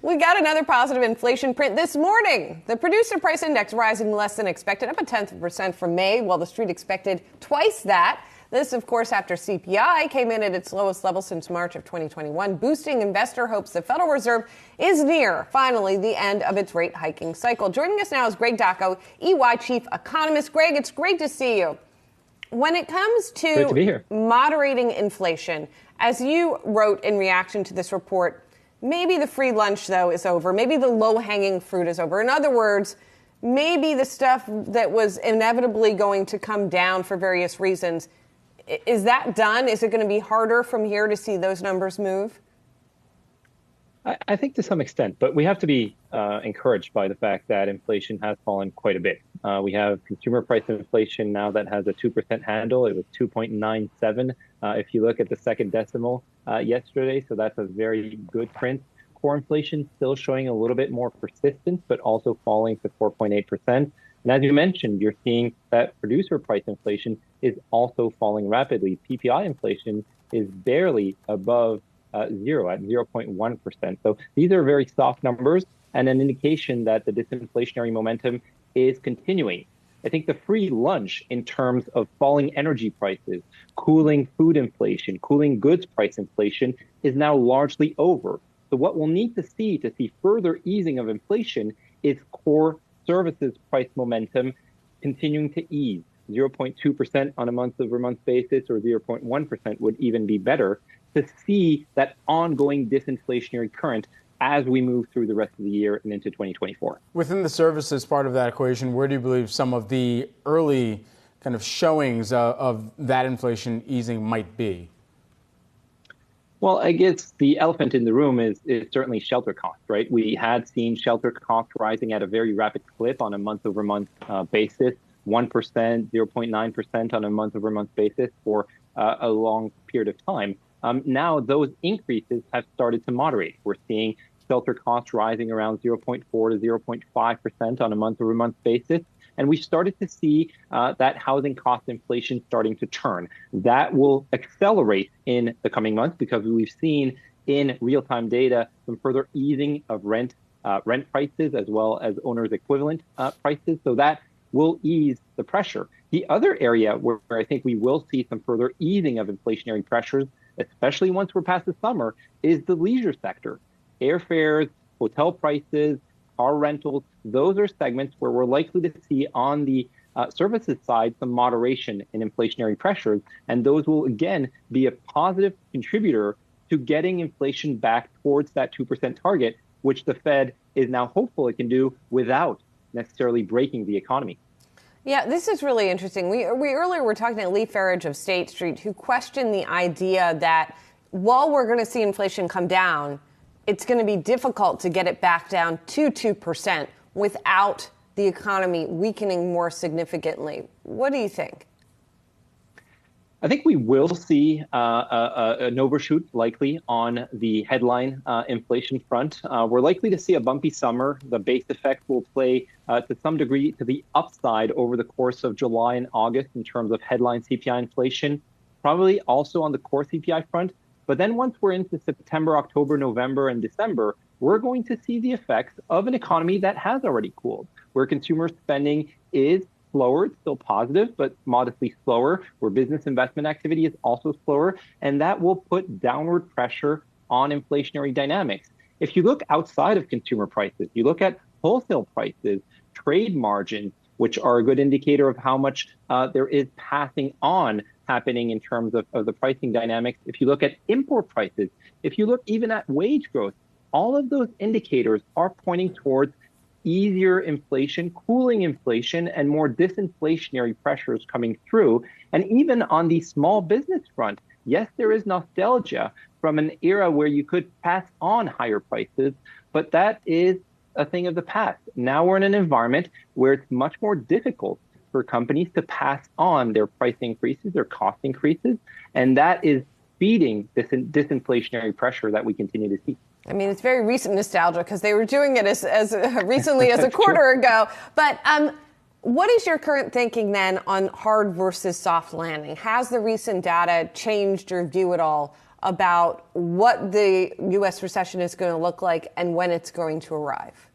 We got another positive inflation print this morning. The producer price index rising less than expected, up 0.1% from May, while the street expected twice that. This, of course, after CPI came in at its lowest level since March of 2021, boosting investor hopes the Federal Reserve is near, finally, the end of its rate hiking cycle. Joining us now is Greg Daco, EY Chief Economist. Greg, it's great to see you. When it comes to moderating inflation, as you wrote in reaction to this report, maybe the free lunch, though, is over. Maybe the low-hanging fruit is over. In other words, maybe the stuff that was inevitably going to come down for various reasons, is that done? Is it going to be harder from here to see those numbers move? I think to some extent, but we have to be encouraged by the fact that inflation has fallen quite a bit. We have consumer price inflation now that has a 2% handle. It was 2.97 if you look at the second decimal yesterday. So that's a very good print. Core inflation still showing a little bit more persistence, but also falling to 4.8%. And as you mentioned, you're seeing that producer price inflation is also falling rapidly. PPI inflation is barely above zero at 0.1%. So these are very soft numbers and an indication that the disinflationary momentum is continuing. I think the free lunch in terms of falling energy prices, cooling food inflation, cooling goods price inflation is now largely over. So what we'll need to see further easing of inflation is core services price momentum continuing to ease. 0.2% on a month-over-month basis or 0.1% would even be better to see that ongoing disinflationary current as we move through the rest of the year and into 2024. Within the services part of that equation, where do you believe some of the early kind of showings of that inflation easing might be? Well, I guess the elephant in the room is certainly shelter costs, right? We had seen shelter costs rising at a very rapid clip on a month-over-month basis, 1%, 0.9% on a month-over-month basis for a long period of time. Now those increases have started to moderate. We're seeing shelter costs rising around 0.4 to 0.5% on a month-over-month basis. And we started to see that housing cost inflation starting to turn. That will accelerate in the coming months because we've seen in real-time data some further easing of rent prices as well as owner's equivalent prices. So that will ease the pressure. The other area where I think we will see some further easing of inflationary pressures, especially once we're past the summer, is the leisure sector. Airfares, hotel prices, car rentals, those are segments where we're likely to see on the services side some moderation in inflationary pressures. And those will, again, be a positive contributor to getting inflation back towards that 2% target, which the Fed is now hopeful it can do without necessarily breaking the economy. Yeah, this is really interesting. We earlier were talking to Lee Farage of State Street, who questioned the idea that while we're going to see inflation come down, it's going to be difficult to get it back down to 2% without the economy weakening more significantly. What do you think? I think we will see an overshoot likely on the headline inflation front. We're likely to see a bumpy summer. The base effect will play to some degree to the upside over the course of July and August in terms of headline CPI inflation, probably also on the core CPI front. But then once we're into September, October, November, and December, we're going to see the effects of an economy that has already cooled, where consumer spending is slower. It's still positive, but modestly slower, where business investment activity is also slower, and that will put downward pressure on inflationary dynamics. If you look outside of consumer prices, you look at wholesale prices, trade margins, which are a good indicator of how much there is passing on happening in terms of the pricing dynamics. If you look at import prices, if you look even at wage growth, all of those indicators are pointing towards easier inflation, cooling inflation, and more disinflationary pressures coming through. And even on the small business front, yes, there is nostalgia from an era where you could pass on higher prices, but that is a thing of the past. Now we're in an environment where it's much more difficult for companies to pass on their price increases, their cost increases, and that is feeding this disinflationary pressure that we continue to see. I mean, it's very recent nostalgia because they were doing it as recently as a quarter ago. But what is your current thinking then on hard versus soft landing? Has the recent data changed your view at all about what the U.S. recession is going to look like and when it's going to arrive?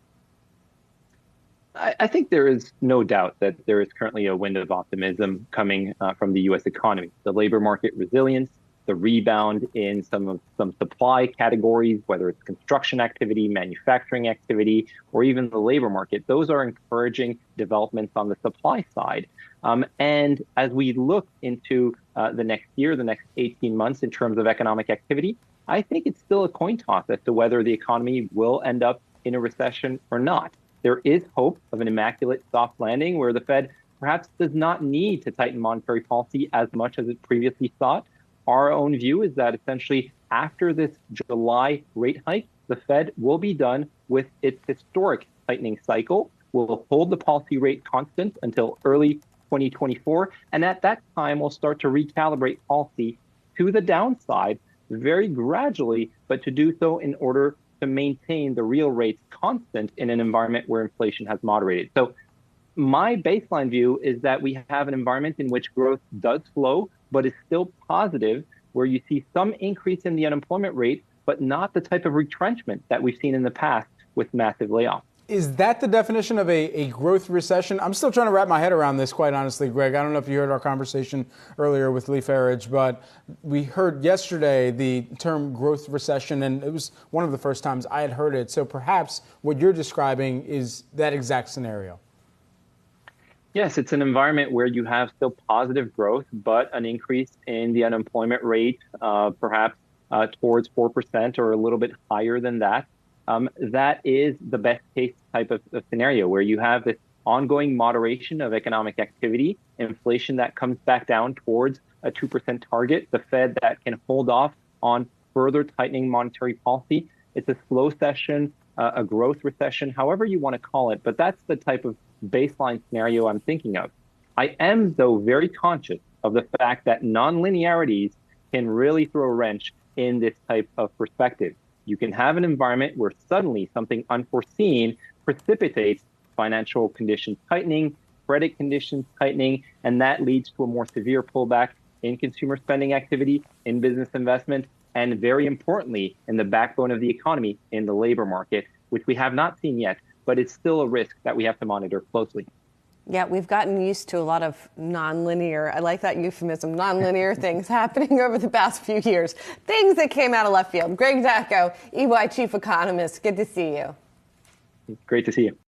I think there is no doubt that there is currently a wind of optimism coming from the U.S. economy. The labor market resilience, the rebound in some supply categories, whether it's construction activity, manufacturing activity, or even the labor market, those are encouraging developments on the supply side. And as we look into the next year, the next 18 months in terms of economic activity, I think it's still a coin toss as to whether the economy will end up in a recession or not. There is hope of an immaculate soft landing where the Fed perhaps does not need to tighten monetary policy as much as it previously thought. Our own view is that essentially after this July rate hike, the Fed will be done with its historic tightening cycle, will hold the policy rate constant until early 2024. And at that time, we'll start to recalibrate policy to the downside very gradually, but to do so in order to maintain the real rates constant in an environment where inflation has moderated. So my baseline view is that we have an environment in which growth does slow, but is still positive, where you see some increase in the unemployment rate, but not the type of retrenchment that we've seen in the past with massive layoffs. Is that the definition of a growth recession? I'm still trying to wrap my head around this, quite honestly, Greg. I don't know if you heard our conversation earlier with Lee Farage, but we heard yesterday the term growth recession, and it was one of the first times I had heard it. So perhaps what you're describing is that exact scenario. Yes, it's an environment where you have still positive growth, but an increase in the unemployment rate, perhaps towards 4% or a little bit higher than that. That is the best case type of scenario where you have this ongoing moderation of economic activity, inflation that comes back down towards a 2% target, the Fed that can hold off on further tightening monetary policy. It's a slow session, a growth recession, however you want to call it, but that's the type of baseline scenario I'm thinking of. I am, though, very conscious of the fact that nonlinearities can really throw a wrench in this type of perspective. You can have an environment where suddenly something unforeseen precipitates financial conditions tightening, credit conditions tightening, and that leads to a more severe pullback in consumer spending activity, in business investment, and very importantly, in the backbone of the economy, in the labor market, which we have not seen yet, but it's still a risk that we have to monitor closely. Yeah, we've gotten used to a lot of nonlinear, I like that euphemism, nonlinear things happening over the past few years. Things that came out of left field. Greg Daco, EY Chief Economist, good to see you. Great to see you.